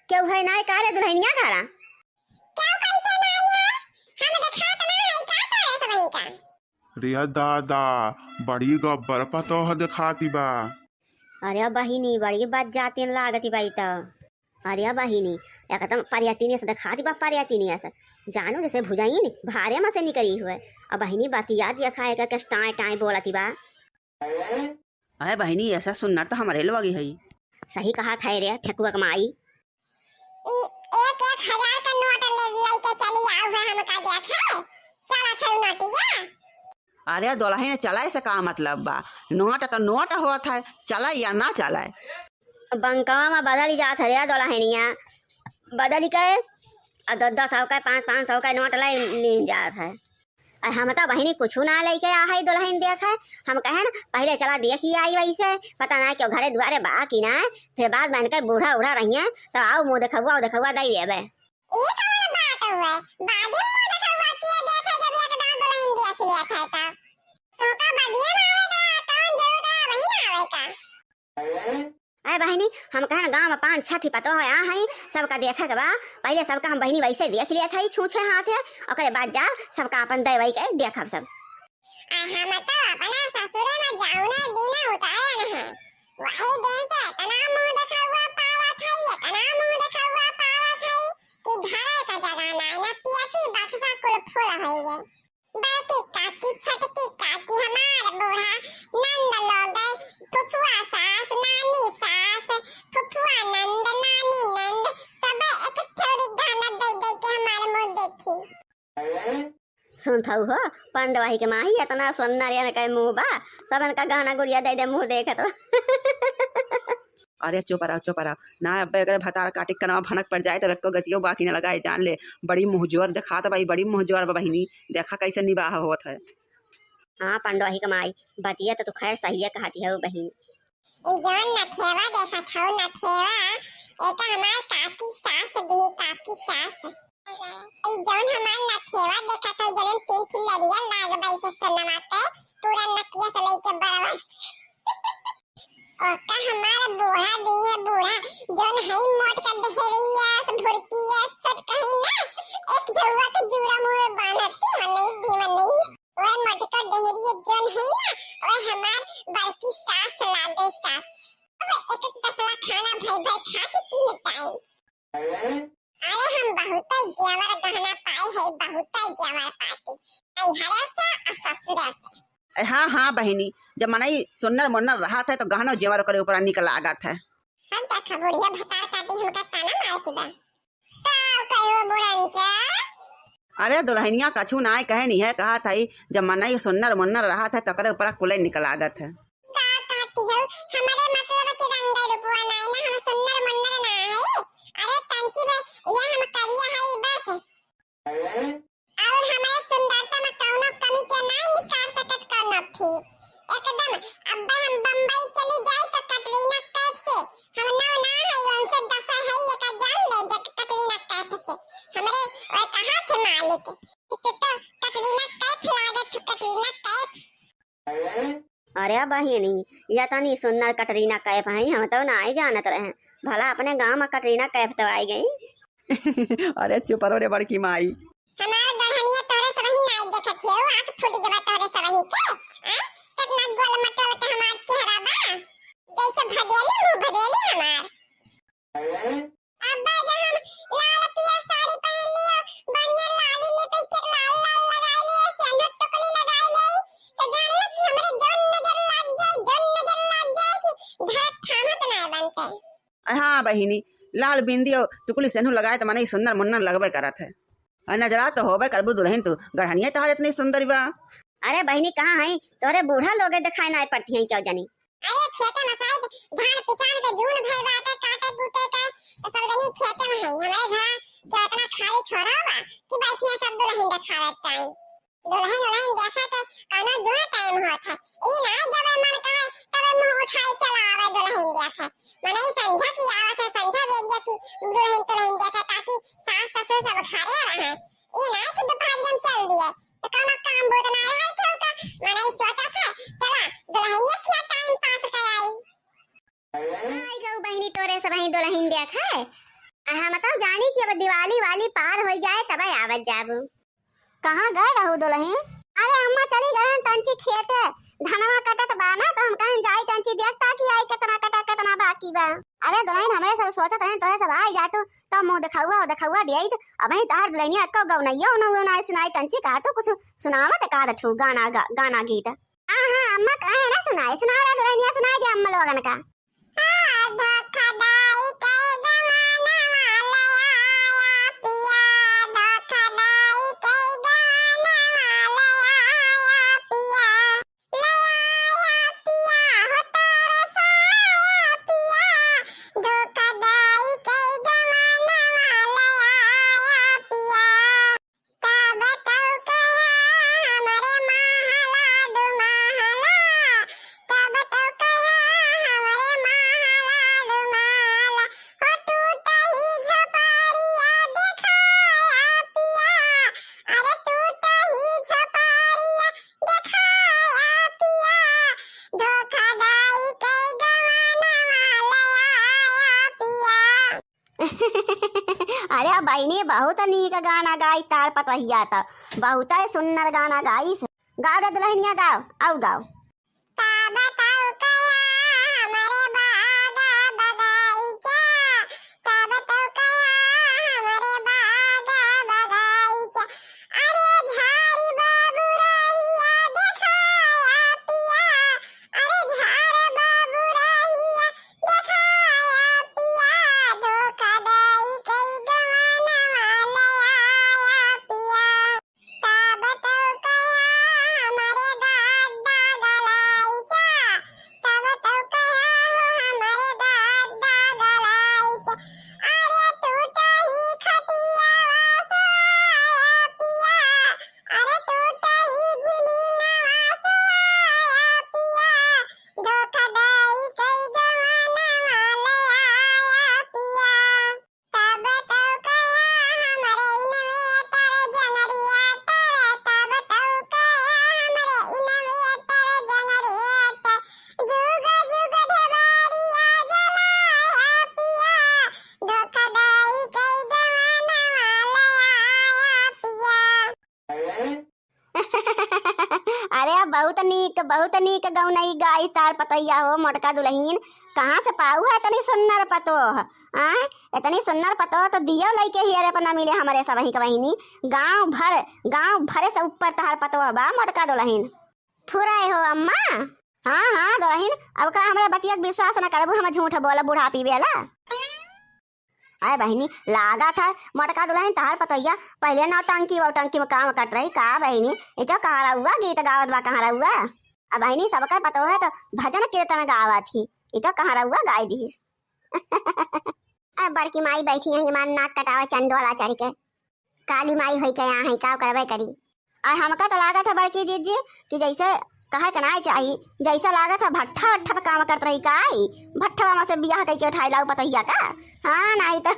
क्यों है ना का रे दुल्हनिया खारा क्यों कैसे ना आया हम देखा तो ना है का करे सब वही का रिया दादा बड़ी गब्बर पतो ह दिखाती बा। अरे बहिनी बड़ी बात जाती लागती बाई तो अरे बहिनी एकदम परियातीनी से दिखाती बा परियातीनी से जानो जैसे भुजाई नी भारे में से निकली हुए अब बहिनी बतिया दिया खाए का टाई टाई बोलती बा। अरे बहनी ऐसा सुनना तो हमारे लगी है। सही कहा था रे ठेकुआ कमाई एक 1000 का नोट लेके चली आओ है हम का देखा चला चल नोटिया। अरे दुल्हन चलाए से का मतलब बा, नोट तो नोट होत है, चला या ना चलाए। बंकवा में बदल जात है रे दुल्हनिया बदल के 10-10 का 500 का नोट ले जात है। और हम तो बहिनी कुछ ना लेके आ है दुल्हन देख है हम कहे ना पहले चला देखी आई वैसे पता ना क्यों घरे द्वारे बा की ना फिर बाद में इनके बूढ़ा उड़ा रही तो आओ मुँह देखुआ दई देवे। ये कौन बात हुआ बादी मुंह देखा किए देखा जब एक दांत दुल्हन देख लिया था तो का बदिया ना आवेगा कौन जरूर का वही ना आवेगा। अरे बहनी हम कहे ना गाँव में 5-6 ठिपा तो है यहाँ सबका देखे के बा पहले सबका हम बहनी वैसे देख लिया था छूछे हाथ है और बाद जा सबका अपन दे के देखब सब। हम तो अपने ससुरे में जाऊने दीना उतारे न है वही दिन से तना मुंह देखा हुआ पावा था ये तना मुंह देखा हुआ पावा था कि घरे का जगह ना ना पियाती बक्सा कुल फूल होई है बाकी काकी छोटकी काकी हमारे बूढ़ा नंद लोग फुफुआ सास नानी सास फुफुआ नंद नानी नंद सब एक थोड़ी गाना दे दे के हमारे मुंह देखी। सुनता हो पंडवाही के माही इतना सुनना रे कहे मुँह बा सब इनका गाना गुड़िया दे मुँह देखे तो। अरे चुप रहा ना अब अगर भतार काटी कनवा भनक पड़ जाए तब एको गतियो बाकी न लगाए जान ले बड़ी मुहजोर दिखा तो भाई बड़ी मुहजोर बहिनी देखा कैसे निबाह होत है। हाँ पंडवाही के माई बतिया तो खैर सही है कहती है वो बहन जौन नथेवा देखा था नथेवा एक हमार काकी सास दी काकी सास जौन हमार नथेवा देखा था जौन 3 खिलरिया लाग बाई से सनमाते पूरा नकिया से लेके बरवा और का हमारा बूढ़ा दी है बूढ़ा जौन है मोट का देहरिया भुरकी है छोट कहीं ना एक जौवा के जुड़ा मुंह में बांधती मन नहीं दी मन नहीं ओए मोट का देहरिया जौन है ना ओए हमार बड़की सास लागे सास अब एक तसला खाना भाई खाती 3 टाइम। अरे हम बहुत जेवर गहना पाए है बहुत जेवर पाती आई हरे से ससुर से। हाँ बहनी जब मनाई सुन्नर मुन्नर रहा था तो गहना जेवर करे ऊपर निकल आगत है। हम देखा बुढ़िया भतार काटी हमका ताना मार के बा ताव कहो बुढ़ंचा। अरे दुल्हनिया कछु ना कहे नहीं है कहा था जब मनाई सुन्नर मुन्नर रहा था तो करे ऊपर कुले निकल आगत है। का कहती हो हमारे मतलब के रंग रूपवा ना है ना हम सुन्नर मुन्नर ना है अरे तंची में ये हम करिया है बस और हमारे सुंदरता में कौनो कमी के ना निकाल सकत कौनो थी एकदम अब हम बम्बई चली जाए तो कटरीना कैफ से हम ना है उनसे दफा है ये का जान ले जब कटरीना कैफ से हमरे ओए कहां थे मालिक कि तो कटरीना कैफ लागत कटरीना कैफ। अरे बहिनी या तनी सुन्नर कटरीना कैफ है हम तो ना ही जानत रहे भला अपने गांव में कटरीना कैफ तो आई गई। अरे चुप रहो रे बड़की माई हमार गढ़निया तोरे सब ही नाई देखत है आंख फूट गबा तोरे सब ही के कितना गोल मटोल के हमार चेहरा बा जैसे भदेली मुंह भदेली हमार। अब जब हम लाल पिया साड़ी पहन लियो बढ़िया लाली लिपस्टिक लाल लाल लगाई ले सिंदूर टुकली लगाई ले तो जान लो कि हमरे जौन नजर लग जाए कि धड़क थामत ना बनते। हाँ बहिनी लाल बिंदी और टुकली सेनू लगाए तो मने सुन्नर मुन्नर लगबे करत है और नजरा तो होबे करबू दुल्हन तू गढ़निया तोहर इतनी सुंदर बा। अरे बहनी कहाँ है तोरे बूढ़ा लोग दिखाई ना पड़ती है क्यों जानी। अरे खेते में शायद धान किसान के जून भई बाटे काटे कूटे का तो सबनी खेते में है हमारे घर क्या इतना खाली छोड़ा होगा कि बैठिए सब दुल्हन दिखावे टाइम दुल्हन देखा के कौनो जुआ टाइम होता ई ना जब मन कहे तब मुंह उठाए चला आवे दुल्हन देखा मने संध्या की आवत है संध्या बेरिया की दुल्हन देखा ताकि सास ससुर सब घरे रहे ई ना कि दोपहर में चल दिए तो कौनो काम बोल ना रहा क्यों का मने सोचा था चला दुल्हन ये क्या टाइम पास कराई। आई गो बहनी तोरे सब ही दुल्हन देखा हम तो जानी कि अब दिवाली वाली पार हो जाए तब आवत जाबू। कहाँ गए रहू दुल्हन? अरे अम्मा चली गए तंची खेते धनवा कटत बा ना तो हम कहीं जाई तंची देखता कि आई कितना कटा कितना बाकी बा। अरे दुल्हन हमरे सब सोचत रहे तोरे सब आई जातो तब मुंह दिखावा दियई तो अब ही तार दुल्हनिया अक्को गौनइयो ना सुनाई तंची कहा तो कुछ सुनावत का ठू गाना गीत। हां अम्मा कहे ना सुनाए सुना रे दुल्हनिया सुनाई दे अम्मा लोगन का। अरे बहनी बहुत नीक गाना गाई तार पतहिया तो बहुत सुंदर गाना गाई। गाओ रे दुल्हनिया गाओ और गाओ। बहुत नीक गौनई गाई तार पतैया हो मोटका दुल्हन। कहाँ से पाऊ है इतनी सुन्नर पतो? इतनी सुन्नर पतो तो दियो लइके हियरे पर न मिले हमारे सब ही बहिनी। गांव भरे से ऊपर तार पतो बा मोटका दुल्हन। फुराए हो अम्मा? हाँ दुल्हन अब का हमारे बतिया विश्वास न करबू हम झूठ बोला बुढ़ापी बेला। अरे बहनी लागा था मोटका दुल्हन तार पतैया पहले नौटंकी वोटंकी में काम करत रही का बहनी? इतो कहाँ रहुआ गीत गावत बा कहाँ रहुआ? अब बहनी सबका पतो है तो भजन कीर्तन गावा थी इतो कहाँ रहुआ गाय दी। अब बड़की माई बैठी है ईमान नाक कटावा चंडोला चढ़ के काली माई होई के यहाँ है का करबे करी। और हमका तो लागत है बड़की दीदी कि जैसे कहे के ना चाहिए जैसा लागत है भट्ठा पर काम करत रही काई भट्ठा में से बियाह करके उठाई लाऊ पतैया का। हाँ नहीं तो